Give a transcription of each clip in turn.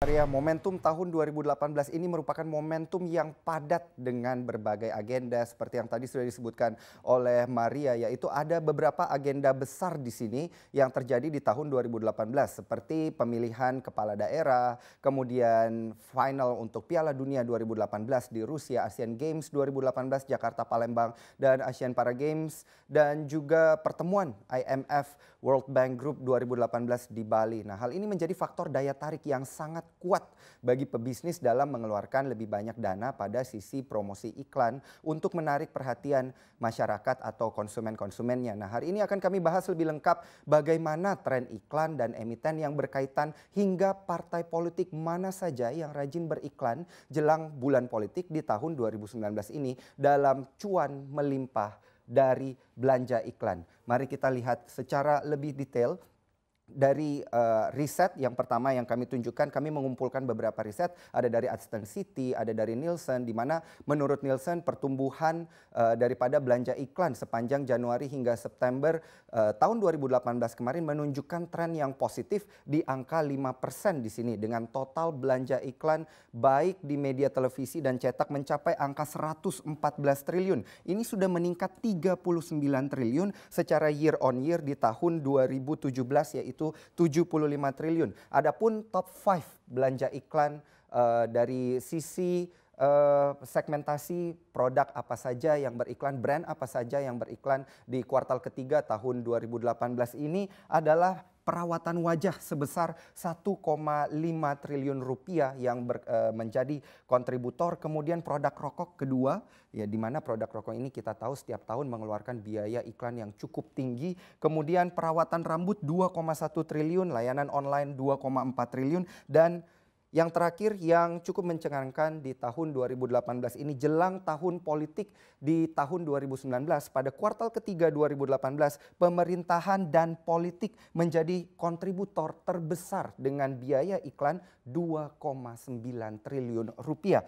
Area momentum tahun 2018 ini merupakan momentum yang padat dengan berbagai agenda seperti yang tadi sudah disebutkan oleh Maria, yaitu ada beberapa agenda besar di sini yang terjadi di tahun 2018 seperti pemilihan kepala daerah, kemudian final untuk Piala Dunia 2018 di Rusia, Asian Games 2018 Jakarta Palembang dan Asian Para Games, dan juga pertemuan IMF World Bank Group 2018 di Bali. Nah, hal ini menjadi faktor daya tarik yang sangat kuat bagi pebisnis dalam mengeluarkan lebih banyak dana pada sisi promosi iklan untuk menarik perhatian masyarakat atau konsumen-konsumennya. Nah, hari ini akan kami bahas lebih lengkap bagaimana tren iklan dan emiten yang berkaitan hingga partai politik mana saja yang rajin beriklan jelang bulan politik di tahun 2019 ini dalam cuan melimpah dari belanja iklan. Mari kita lihat secara lebih detail. Dari riset yang pertama yang kami tunjukkan, kami mengumpulkan beberapa riset, ada dari Adsten City, ada dari Nielsen, di mana menurut Nielsen pertumbuhan daripada belanja iklan sepanjang Januari hingga September tahun 2018 kemarin menunjukkan tren yang positif di angka 5% di sini, dengan total belanja iklan baik di media televisi dan cetak mencapai angka 114 triliun. Ini sudah meningkat 39 triliun secara year on year di tahun 2017, yaitu 75 triliun. Adapun top 5 belanja iklan dari sisi segmentasi produk apa saja yang beriklan, brand apa saja yang beriklan di kuartal ketiga tahun 2018 ini adalah perawatan wajah sebesar 1,5 triliun rupiah yang menjadi kontributor. Kemudian produk rokok kedua, ya, di mana produk rokok ini kita tahu setiap tahun mengeluarkan biaya iklan yang cukup tinggi. Kemudian perawatan rambut 2,1 triliun, layanan online 2,4 triliun, dan yang terakhir yang cukup mencengangkan di tahun 2018 ini jelang tahun politik di tahun 2019, pada kuartal ketiga 2018 pemerintahan dan politik menjadi kontributor terbesar dengan biaya iklan 2,9 triliun rupiah.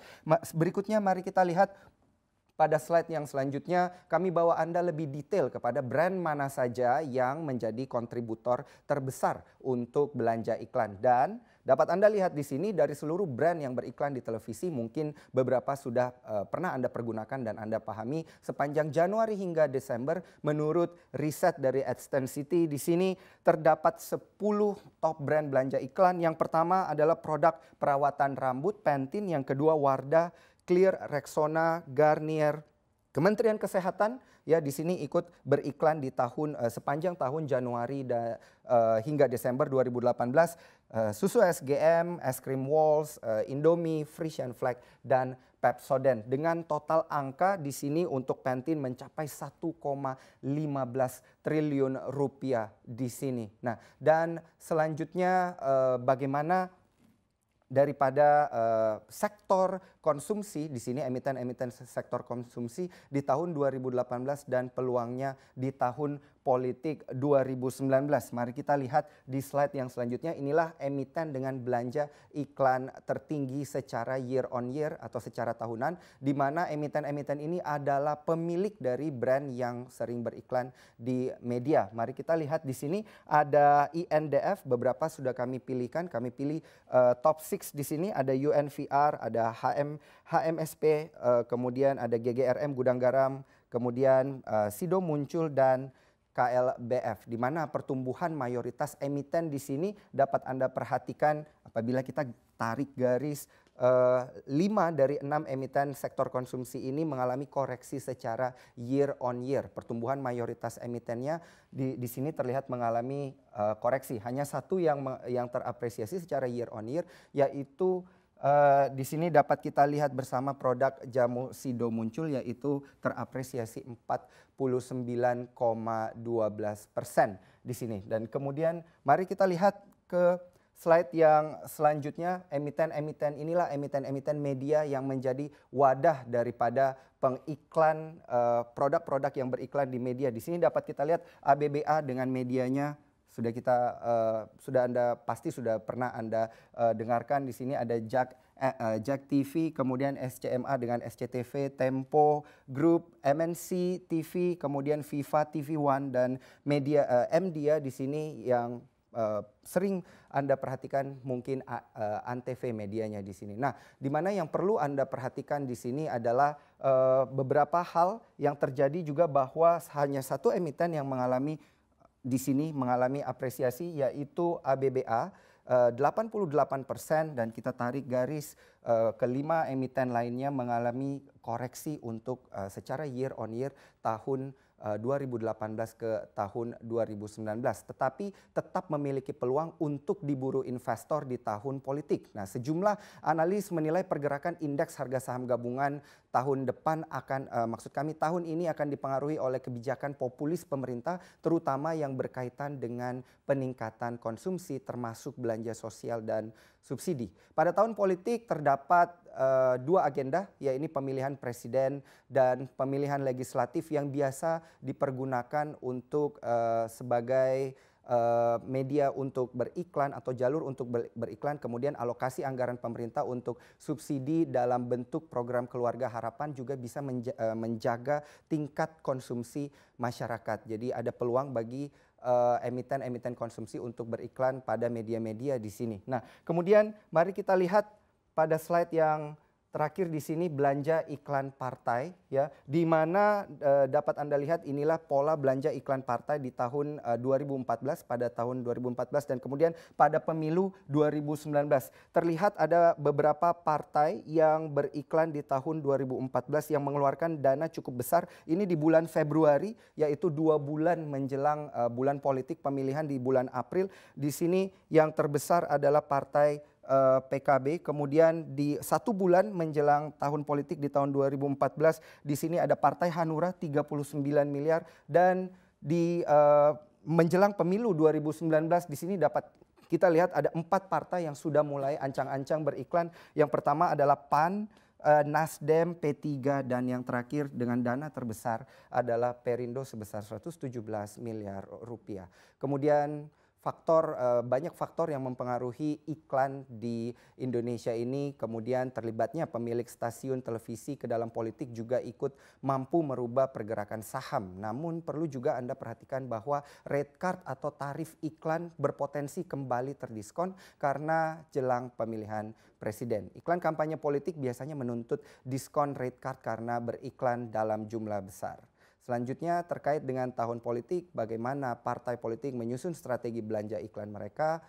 Berikutnya mari kita lihat. Pada slide yang selanjutnya kami bawa Anda lebih detail kepada brand mana saja yang menjadi kontributor terbesar untuk belanja iklan. Dan dapat Anda lihat di sini dari seluruh brand yang beriklan di televisi, mungkin beberapa sudah pernah Anda pergunakan dan Anda pahami sepanjang Januari hingga Desember. Menurut riset dari Adsten City, di sini terdapat 10 top brand belanja iklan. Yang pertama adalah produk perawatan rambut Pantene, yang kedua Wardah, Clear, Rexona, Garnier. Kementerian Kesehatan ya di sini ikut beriklan di sepanjang tahun Januari hingga Desember 2018. Susu SGM, Es Krim Walls, Indomie, Frisch and Flag, dan Pepsodent. Dengan total angka di sini untuk Pantene mencapai 1,15 triliun rupiah di sini. Nah, dan selanjutnya bagaimana daripada sektor konsumsi di sini, emiten-emiten sektor konsumsi di tahun 2018 dan peluangnya di tahun politik 2019. Mari kita lihat di slide yang selanjutnya. Inilah emiten dengan belanja iklan tertinggi secara year on year atau secara tahunan, di mana emiten-emiten ini adalah pemilik dari brand yang sering beriklan di media. Mari kita lihat di sini ada INDF, beberapa sudah kami pilihkan. Kami pilih top 6 di sini, ada UNVR, ada HMSP, kemudian ada GGRM Gudang Garam, kemudian Sido Muncul, dan KLBF, di mana pertumbuhan mayoritas emiten di sini dapat Anda perhatikan apabila kita tarik garis. 5 dari 6 emiten sektor konsumsi ini mengalami koreksi secara year on year. Pertumbuhan mayoritas emitennya di sini terlihat mengalami koreksi. Hanya satu yang terapresiasi secara year on year, yaitu di sini dapat kita lihat bersama produk jamu Sido Muncul, yaitu terapresiasi 49,12% di sini. Dan kemudian mari kita lihat ke slide yang selanjutnya. Emiten-emiten inilah emiten-emiten media yang menjadi wadah daripada pengiklan produk-produk yang beriklan di media. Di sini dapat kita lihat ABBA dengan medianya. Sudah Anda pasti sudah pernah Anda dengarkan. Di sini ada Jack TV, kemudian SCMA dengan SCTV, Tempo Group, MNC TV, kemudian Viva TV One, dan media Media di sini yang sering Anda perhatikan mungkin Antv medianya di sini. Nah, di mana yang perlu Anda perhatikan di sini adalah beberapa hal yang terjadi juga, bahwa hanya satu emiten yang mengalami di sini mengalami apresiasi, yaitu ABBA 88%, dan kita tarik garis kelima emiten lainnya mengalami koreksi untuk secara year on year tahun 2018 ke tahun 2019, tetapi tetap memiliki peluang untuk diburu investor di tahun politik. Nah, sejumlah analis menilai pergerakan indeks harga saham gabungan tahun depan tahun ini akan dipengaruhi oleh kebijakan populis pemerintah, terutama yang berkaitan dengan peningkatan konsumsi termasuk belanja sosial dan subsidi. Pada tahun politik terdapat dua agenda, yaitu pemilihan presiden dan pemilihan legislatif yang biasa dipergunakan untuk sebagai media untuk beriklan atau jalur untuk beriklan, kemudian alokasi anggaran pemerintah untuk subsidi dalam bentuk program Keluarga Harapan juga bisa menjaga tingkat konsumsi masyarakat. Jadi ada peluang bagi emiten-emiten konsumsi untuk beriklan pada media-media di sini. Nah, kemudian mari kita lihat pada slide yang terakhir di sini, belanja iklan partai, ya, di mana dapat Anda lihat inilah pola belanja iklan partai di tahun 2014, pada tahun 2014 dan kemudian pada pemilu 2019. Terlihat ada beberapa partai yang beriklan di tahun 2014 yang mengeluarkan dana cukup besar. Ini di bulan Februari, yaitu 2 bulan menjelang bulan politik pemilihan di bulan April. Di sini yang terbesar adalah partai PKB, kemudian di 1 bulan menjelang tahun politik di tahun 2014 di sini ada Partai Hanura 39 miliar, dan di menjelang pemilu 2019 di sini dapat kita lihat ada 4 partai yang sudah mulai ancang-ancang beriklan. Yang pertama adalah PAN, Nasdem, P3, dan yang terakhir dengan dana terbesar adalah Perindo sebesar 117 miliar rupiah. Kemudian banyak faktor yang mempengaruhi iklan di Indonesia ini, kemudian terlibatnya pemilik stasiun televisi ke dalam politik juga ikut mampu merubah pergerakan saham. Namun perlu juga Anda perhatikan bahwa rate card atau tarif iklan berpotensi kembali terdiskon karena jelang pemilihan presiden. Iklan kampanye politik biasanya menuntut diskon rate card karena beriklan dalam jumlah besar. Selanjutnya terkait dengan tahun politik, bagaimana partai politik menyusun strategi belanja iklan mereka.